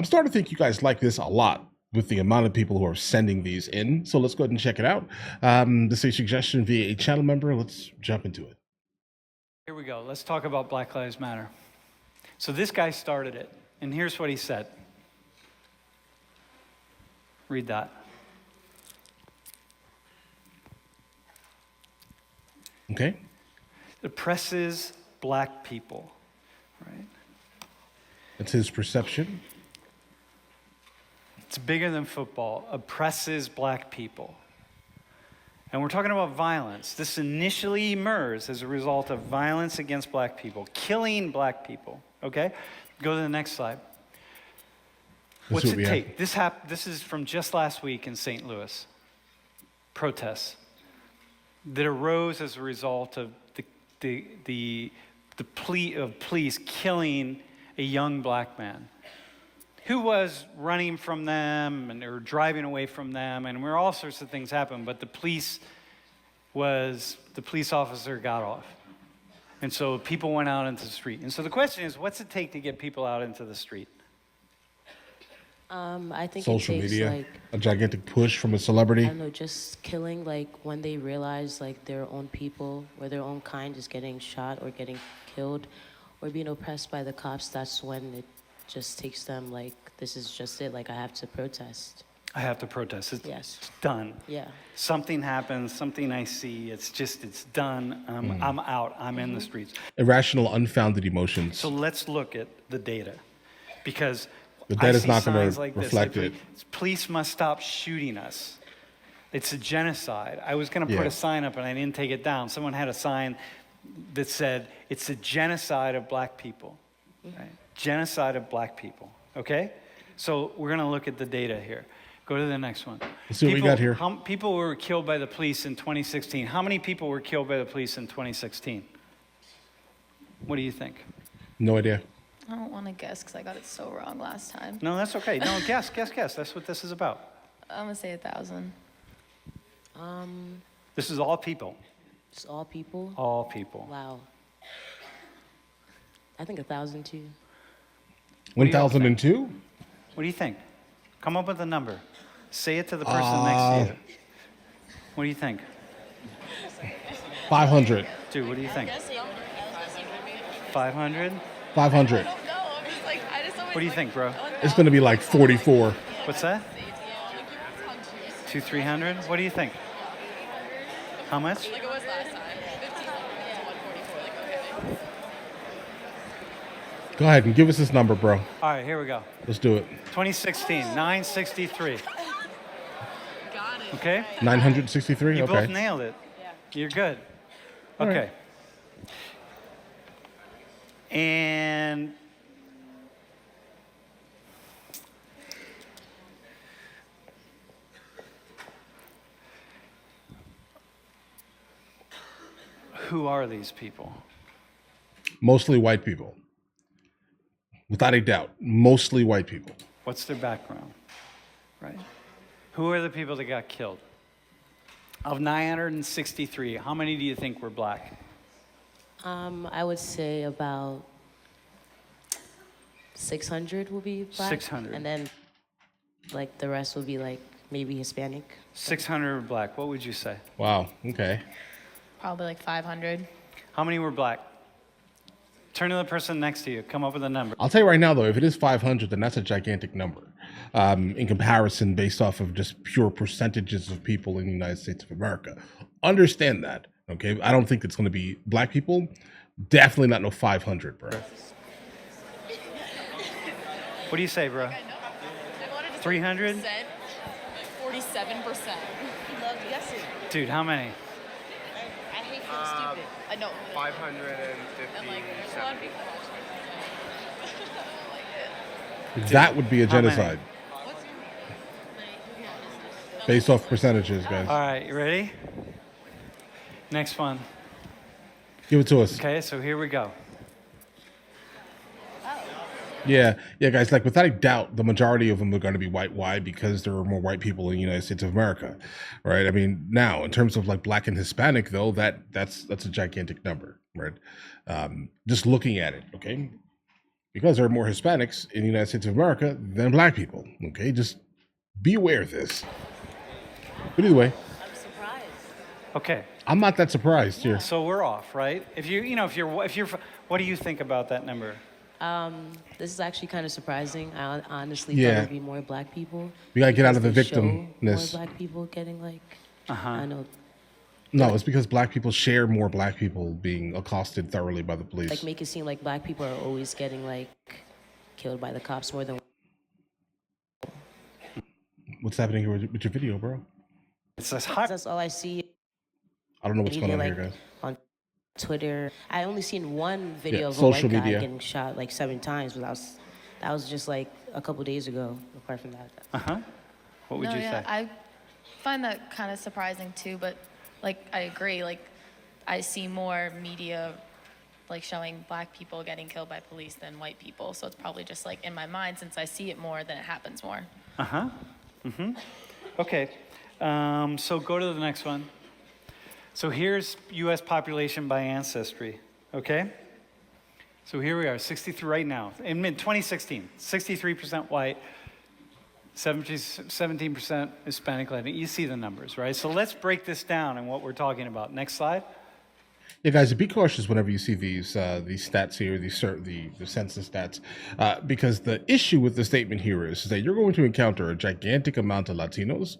I'm starting to think you guys like this a lot with the amount of people who are sending these in. So let's go ahead and check it out. This is a suggestion via a channel member. Let's jump into it. Here we go. Let's talk about Black Lives Matter. So this guy started it, and here's what he said. Read that. Okay. It oppresses black people, right? That's his perception. It's bigger than football. Oppresses black people. And we're talking about violence. This initially emerged as a result of violence against black people, killing black people, okay? Go to the next slide. What's it take? This is from just last week in St. Louis. Protests that arose as a result of the plea of police killing a young black man who was running from them and or driving away from them, and where all sorts of things happened, but the police officer got off. And so people went out into the street. And so the question is, what's it take to get people out into the street? I think social it takes, media, like, a gigantic push from a celebrity. I don't know, just killing, like, when they realize, like, their own people or their own kind is getting shot or getting killed or being oppressed by the cops. That's when it just takes them, like, this is just it. Like, I have to protest. I have to protest. Yes. It's done. Yeah. Something happens, something I see, it's done. I'm out, I'm in the streets. Irrational, unfounded emotions. So let's look at the data, because the data is not going to like reflect it. Police must stop shooting us. It's a genocide. I was going to put a sign up and I didn't take it down. Someone had a sign that said, it's a genocide of black people. Right? Genocide of black people, okay? So we're going to look at the data here. Go to the next one. Let's see what we got here. People were killed by the police in 2016. How many people were killed by the police in 2016? What do you think? No idea. I don't want to guess because I got it so wrong last time. No, that's okay. No, guess. That's what this is about. I'm going to say 1,000. This is all people. It's all people? All people. Wow. I think 1,000 too. 1,002? What do you think? Come up with a number. Say it to the person next to you. What do you think? 500. Dude, what do you think? 500? 500. What do you think, bro? It's going to be like 44. What's that? 300? What do you think? How much? Like it was last time. 15 to 144. Go ahead and give us this number, bro. All right, here we go. Let's do it. 2016, 963. Got it. Okay? 963? You Okay. both nailed it. Yeah. You're good. All Okay. right. And who are these people? Mostly white people. Without a doubt, mostly white people. What's their background? Right? Who are the people that got killed? Of 963, how many do you think were black? I would say about 600 will be black. 600. And then, like, the rest will be, like, maybe Hispanic. 600 were black. What would you say? Wow. Okay. Probably like 500. How many were black? Turn to the person next to you. Come up with a number. I'll tell you right now, though, if it is 500, then that's a gigantic number in comparison based off of just pure percentages of people in the United States of America. Understand that, okay? I don't think it's going to be black people. Definitely not no 500, bro. What do you say, bro? 300? 47%. Love guessing. Dude, how many? I hate feeling stupid. I know. 557. I'm like, there's a lot of people. That would be a How many? genocide based off percentages, guys. All right, you ready? Next one. Give it to us. Okay, so here we go. Yeah, guys. Like without a doubt, the majority of them are going to be white. Why? Because there are more white people in the United States of America, right? I mean, now in terms of like black and Hispanic, though, that's a gigantic number, right? Just looking at it, okay. because there are more Hispanics in the United States of America than black people. Okay, just be aware of this. But either way, I'm surprised. Okay, I'm not that surprised here. so we're off, right? If you're, what do you think about that number? This is actually kind of surprising. I honestly Yeah. thought it'd be more black people. We gotta get out because of the they show more victimness. black people getting like. Uh-huh. I know, No, it's because black people share more black people being accosted thoroughly by the police. like make it seem like black people are always getting like killed by the cops more than. What's happening here with your video, bro? It's this high. That's all I see. I don't know what's going on Either, here, like, guys. on Twitter. I only seen one video Yeah, of a social white guy media. getting shot like 7 times, but that was just like a couple days ago. Apart from that, Uh-huh. What would No, you yeah, say? I find that kind of surprising too, but like I agree. Like I see more media like showing black people getting killed by police than white people, so it's probably just like in my mind since I see it more, then it happens more. Uh-huh. Mm-hmm. Okay. So go to the next one. So here's U.S. population by ancestry, okay? So here we are, 63 right now. In mid-2016, 63% white, 17% Hispanic Latino. You see the numbers, right? So let's break this down and what we're talking about. Next slide. Yeah, guys, be cautious whenever you see these stats here, the census stats, because the issue with the statement here is that you're going to encounter a gigantic amount of Latinos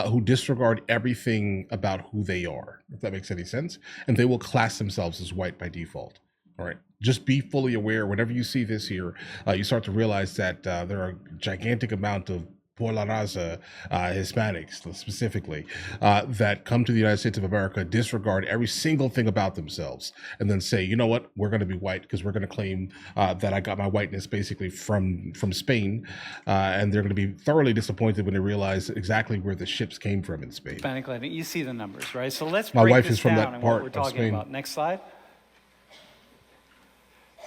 who disregard everything about who they are, if that makes any sense, and they will class themselves as white by default. All right, just be fully aware whenever you see this here, you start to realize that there are a gigantic amount of por la raza, Hispanics specifically, that come to the United States of America, disregard every single thing about themselves, and then say, you know what, we're going to be white because we're going to claim that I got my whiteness basically from Spain, and they're going to be thoroughly disappointed when they realize exactly where the ships came from in Spain. Hispanic Latino. You see the numbers, right? So let's My break wife this is from down that and part what we're of talking Spain. about. Next slide.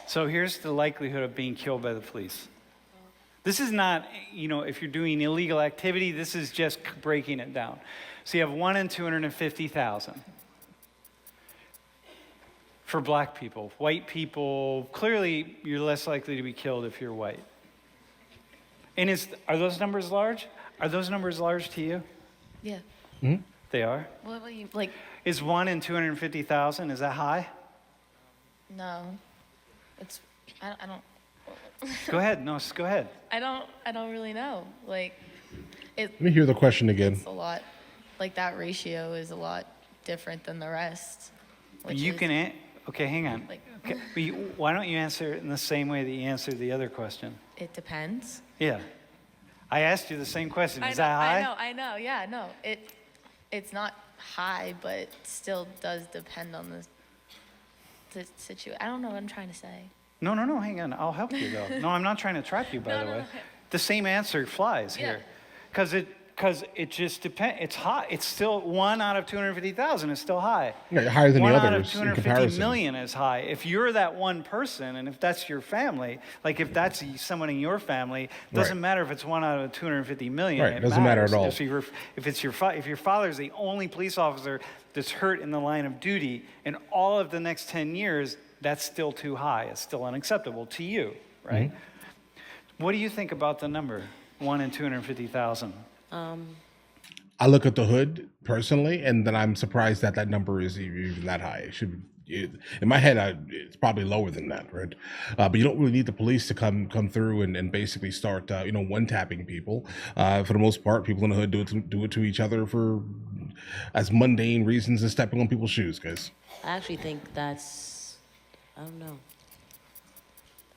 So here's the likelihood of being killed by the police. This is not, if you're doing illegal activity, this is just breaking it down. So you have 1 in 250,000 for black people. White people, clearly you're less likely to be killed if you're white. And are those numbers large? Are those numbers large to you? Yeah. They are? What you like? Is 1 in 250,000, is that high? No. It's I don't. Go ahead, no, go ahead. I don't really know. Like, Let me hear the question again. it's a lot. Like that ratio is a lot different than the rest. Which You is, can, okay, hang on. Like- Okay, why don't you answer it in the same way that you answered the other question? It depends. Yeah. I asked you the same question. Is that high? I know. Yeah, no. It's not high, but it still does depend on the situation. I don't know what I'm trying to say. No, hang on. I'll help you, though. No, I'm not trying to trap you, by the way. No. The same answer flies Yeah. here. Because it just depends. It's high. It's still 1 out of 250,000 is still high. Yeah, higher than the 1 out of others in 250 comparison. million is high. If you're that one person, and if that's your family, like if that's someone in your family, it doesn't Right. matter if it's 1 out of 250 million. Right, it doesn't matter at all. If your father's the only police officer that's hurt in the line of duty, in all of the next 10 years, that's still too high. It's still unacceptable to you, right? Mm-hmm. What do you think about the number 1 in 250,000? I look at the hood personally, and then I'm surprised that number is even that high. It should, in my head, it's probably lower than that, right? But you don't really need the police to come through and basically start, one-tapping people. For the most part, people in the hood do it to each other for as mundane reasons as stepping on people's shoes, guys. I actually think I don't know.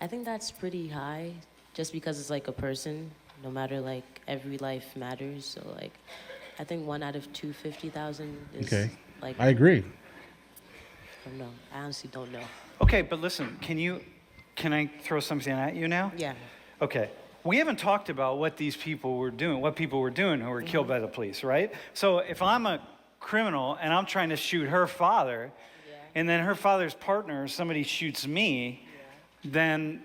I think that's pretty high, just because it's like a person. No matter, like, every life matters. So, like, I think 1 out of 250,000 is Okay, like I agree. I don't know. I honestly don't know. Okay, but listen, can I throw something at you now? Yeah. Okay. We haven't talked about what these people were doing, what people were doing who were killed by the police, right? So if I'm a criminal and I'm trying to shoot her father, and then her father's partner, somebody shoots me, then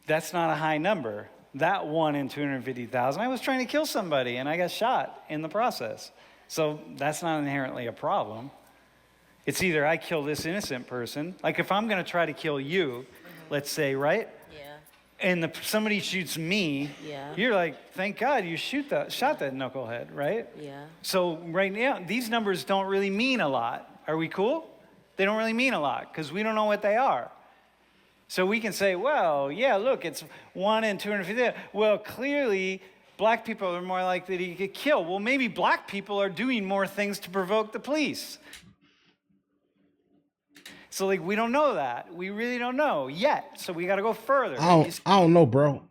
that's not a high number. That 1 in 250,000, I was trying to kill somebody and I got shot in the process. So that's not inherently a problem. It's either I kill this innocent person, like if I'm gonna try to kill you, let's say, right? Yeah. and somebody shoots me, Yeah. you're like, thank God you shot that knucklehead, right? Yeah. So right now, these numbers don't really mean a lot. Are we cool? They don't really mean a lot because we don't know what they are. So we can say, well, yeah, look, it's 1 in 250. Well, clearly, black people are more likely to get killed. Well, maybe black people are doing more things to provoke the police. So, like, we don't know that. We really don't know yet. So we got to go further. I don't know, bro.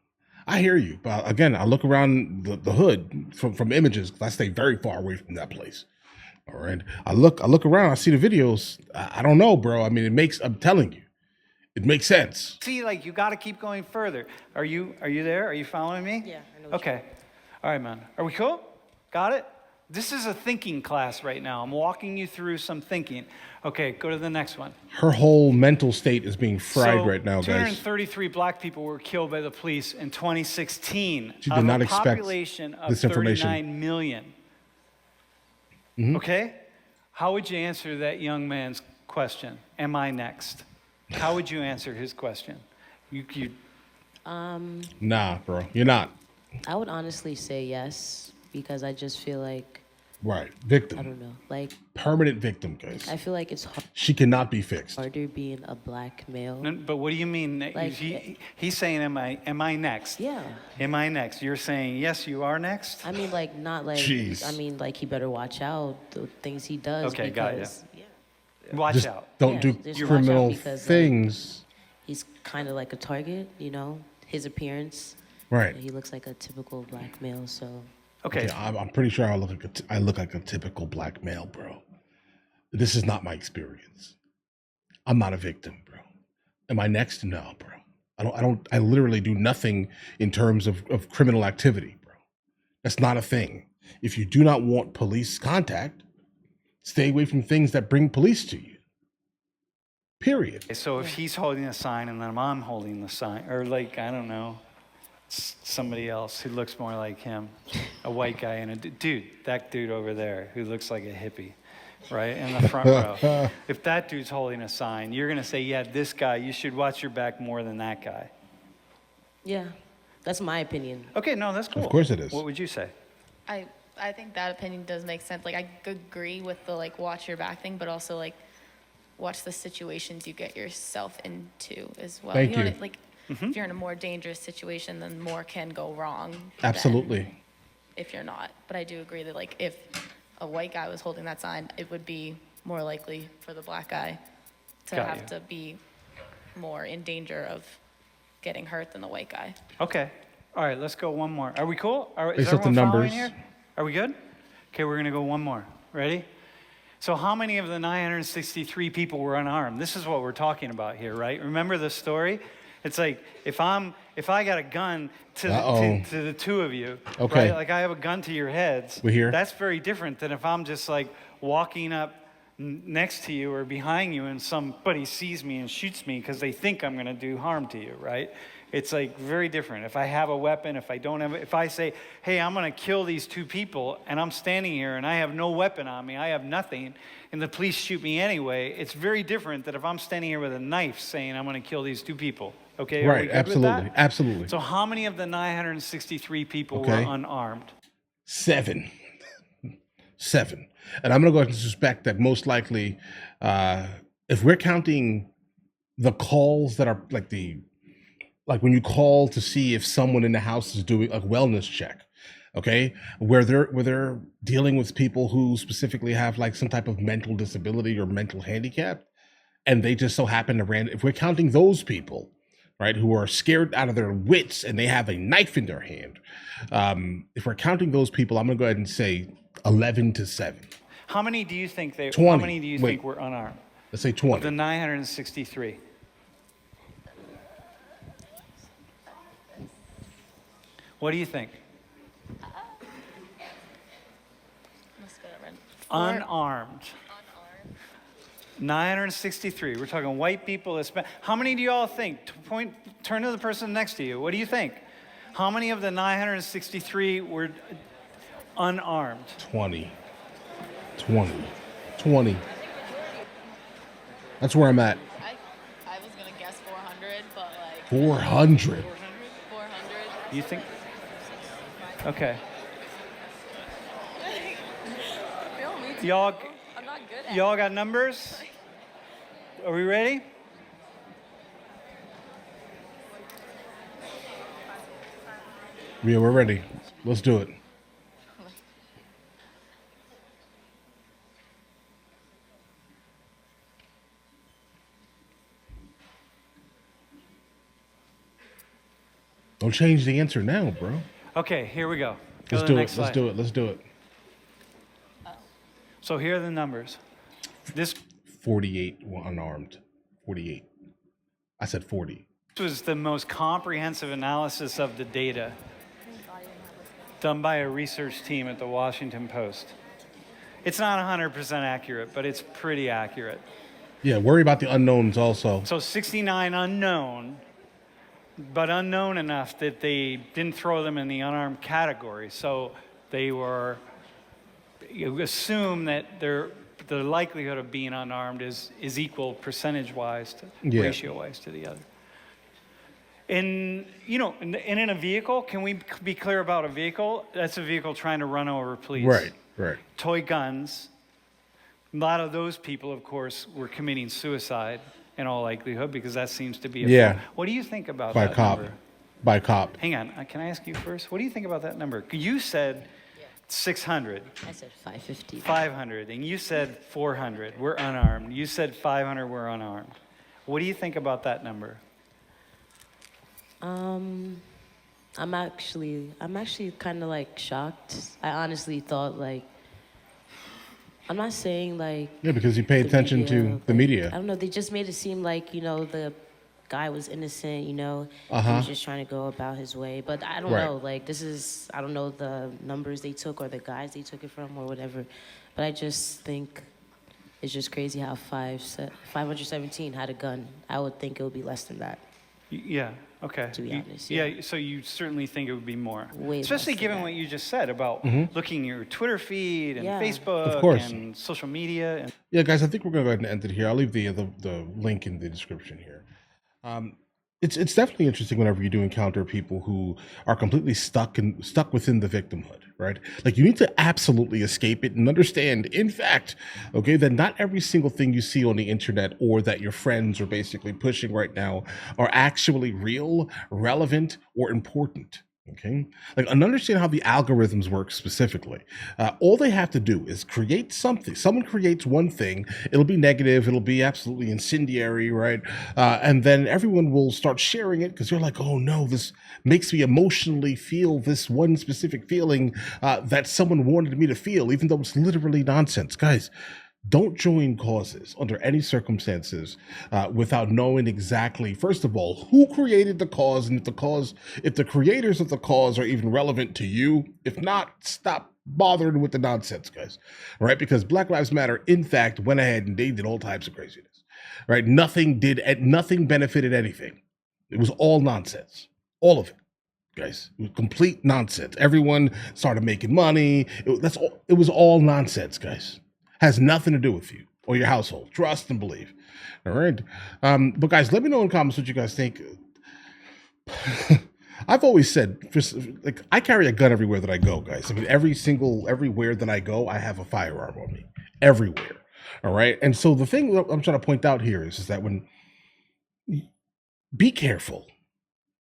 I hear you, but again, I look around the hood from images because I stay very far away from that place. All right, I look around. I see the videos. I don't know, bro. I mean, I'm telling you, it makes sense. See, like, you got to keep going further. Are you there? Are you following me? Yeah, I know what Okay. All right, man. Are we cool? Got it? This is a thinking class right now. I'm walking you through some thinking. Okay, go to the next one. Her whole mental state is being fried So, right now, guys. 233 black people were killed by the police in 2016. She did not a expect population of this information. 39 million. Okay? How would you answer that young man's question? Am I next? How would you answer his question? Nah, bro, you're not. I would honestly say yes, because I just feel like, Right, I victim, don't know, like, permanent victim, guys. I feel like it's She cannot be fixed. harder being a black male. But what do you mean? Like, He's saying, am I next? Yeah. Am I next? You're saying, yes, you are next? I mean, like, not like, Jeez. I mean, like, he better watch out the things he does. Okay, got ya. because, yeah, Watch Just out. don't Yeah, do just watch out criminal because, like, things. he's kind of like a target, you know, his appearance. Right. He looks like a typical black male, so. Okay. Yeah, I'm pretty sure I look like a typical black male, bro. This is not my experience. I'm not a victim, bro. Am I next? No, bro. I literally do nothing in terms of criminal activity, bro. That's not a thing. If you do not want police contact, stay away from things that bring police to you. Period. So if he's holding a sign and then I'm holding the sign, or like, I don't know, somebody else who looks more like him, a white guy and that dude over there who looks like a hippie, right, in the front row. If that dude's holding a sign, you're going to say, yeah, this guy, you should watch your back more than that guy. Yeah, that's my opinion. Okay, no, that's cool. Of course it is. What would you say? I think that opinion does make sense. Like, I agree with the, like, watch your back thing, but also, like, watch the situations you get yourself into as well. Thank know, you. Like, if you're in a more dangerous situation, then more can go wrong. than Absolutely. If you're not. But I do agree that, like, if a white guy was holding that sign, it would be more likely for the black guy to Got have you. to be more in danger of getting hurt than the white guy. Okay. All right, let's go one more. Are we cool? Is Based off the everyone following numbers. here? Are we good? Okay, we're going to go one more. Ready? So how many of the 963 people were unarmed? This is what we're talking about here, right? Remember the story? It's like, if I got a gun to the two of you, Okay. right? Like, I have a gun to your heads. We here? That's very different than if I'm just like walking up next to you or behind you and somebody sees me and shoots me because they think I'm going to do harm to you, right? It's like very different. If I have a weapon, if I don't have it, if I say, hey, I'm going to kill these two people and I'm standing here and I have no weapon on me, I have nothing, and the police shoot me anyway, it's very different than if I'm standing here with a knife saying I'm going to kill these two people. Okay, are we Right, good with absolutely. that? Absolutely. So how many of the 963 people Okay. were unarmed? 7. 7. And I'm going to go ahead and suspect that most likely, if we're counting the calls that are like when you call to see if someone in the house is doing a wellness check, okay, where they're dealing with people who specifically have like some type of mental disability or mental handicap, and they just so happen to if we're counting those people, right, who are scared out of their wits and they have a knife in their hand, if we're counting those people, I'm gonna go ahead and say 11 to 7. How many do you think 20. How many do you think were unarmed? Let's say Of 20. the 963. What do you think? Must have been Unarmed. 963. We're talking white people. How many do you all think? Turn to the person next to you. What do you think? How many of the 963 were unarmed? 20. 20. That's where I'm at. I was gonna guess 400, but like 400. You think? Okay. Y'all, I'm not good at y'all got numbers? Are we ready? Yeah, we're ready. Let's do it. Don't change the answer now, bro. Okay, here we go. Go Let's to the do it. next Let's slide. do it. Let's do it. So here are the numbers. This 48 unarmed. 48. I said 40. was the most comprehensive analysis of the data done by a research team at the Washington Post. It's not 100% accurate, but it's pretty accurate. Yeah, worry about the unknowns also. So 69 unknown, but unknown enough that they didn't throw them in the unarmed category. So they were, you assume that the likelihood of being unarmed is equal percentage-wise, ratio-wise to the other. And, and in a vehicle, can we be clear about a vehicle? That's a vehicle trying to run over police. Right. Toy guns. A lot of those people, of course, were committing suicide in all likelihood because that seems to be a What do you think about By that cop. number? By cop. Hang on, can I ask you first? What do you think about that number? You said 600. I said 550. 500, and you said 400. We're unarmed. You said 500. We're unarmed. What do you think about that number? I'm actually kind of like shocked. I honestly thought like, I'm not saying like. Yeah, because you pay attention to the media. I don't know. They just made it seem like the guy was innocent. He Uh-huh. was just trying to go about his way. But I don't Right. know. Like I don't know the numbers they took or the guys they took it from or whatever. But I just think it's just crazy how 517 had a gun. I would think it would be less than that. Yeah. Okay. To be honest, yeah. So you certainly think it would be more, Way especially less than given that. what you just said about looking at your Twitter feed and Yeah. Facebook Of course. and social media. And Yeah, guys, I think we're going to go ahead and end it here. I'll leave the link in the description here. It's definitely interesting whenever you do encounter people who are completely stuck within the victimhood, right? Like you need to absolutely escape it and understand, in fact, okay, that not every single thing you see on the internet or that your friends are basically pushing right now are actually real, relevant, or important. Okay, like and understand how the algorithms work specifically. All they have to do is create something. Someone creates one thing, it'll be negative, it'll be absolutely incendiary, right? And then everyone will start sharing it because you're like, oh no, this makes me emotionally feel this one specific feeling that someone wanted me to feel, even though it's literally nonsense, guys. Don't join causes under any circumstances without knowing exactly, first of all, who created the cause, and if the creators of the cause are even relevant to you. If not, stop bothering with the nonsense, guys. Right? Because Black Lives Matter, in fact, went ahead and they did all types of craziness. Right? Nothing benefited anything. It was all nonsense. All of it. Guys, it was complete nonsense. Everyone started making money. It was all nonsense, guys. Has nothing to do with you or your household. Trust and believe. All right. But guys, let me know in the comments what you guys think. I've always said, like, I carry a gun everywhere that I go, guys. I mean, everywhere that I go, I have a firearm on me. Everywhere. All right. And so the thing that I'm trying to point out here is that be careful.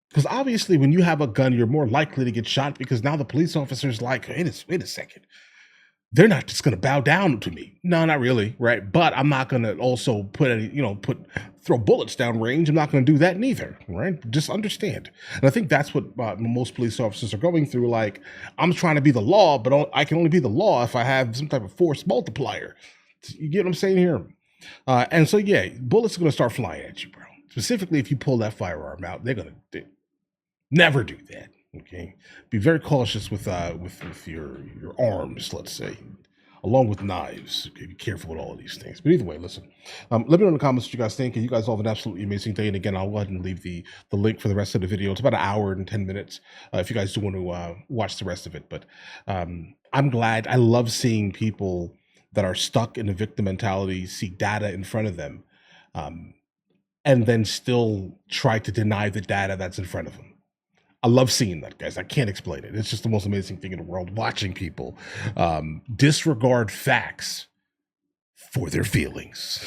Because obviously when you have a gun, you're more likely to get shot because now the police officer's like, wait a second. They're not just going to bow down to me. No, not really, right? But I'm not going to also throw bullets down range. I'm not going to do that neither, right? Just understand. And I think that's what most police officers are going through. Like, I'm trying to be the law, but I can only be the law if I have some type of force multiplier. You get what I'm saying here? And so, yeah, bullets are going to start flying at you, bro. Specifically, if you pull that firearm out, they're going to never do that. Okay, be very cautious with your arms, let's say, along with knives. Okay, be careful with all of these things. But either way, listen. Let me know in the comments what you guys think. And you guys all have an absolutely amazing day. And again, I'll go ahead and leave the link for the rest of the video. It's about an hour and 10 minutes if you guys do want to watch the rest of it. But I'm glad. I love seeing people that are stuck in a victim mentality see data in front of them, and then still try to deny the data that's in front of them. I love seeing that, guys. I can't explain it. It's just the most amazing thing in the world, watching people disregard facts for their feelings.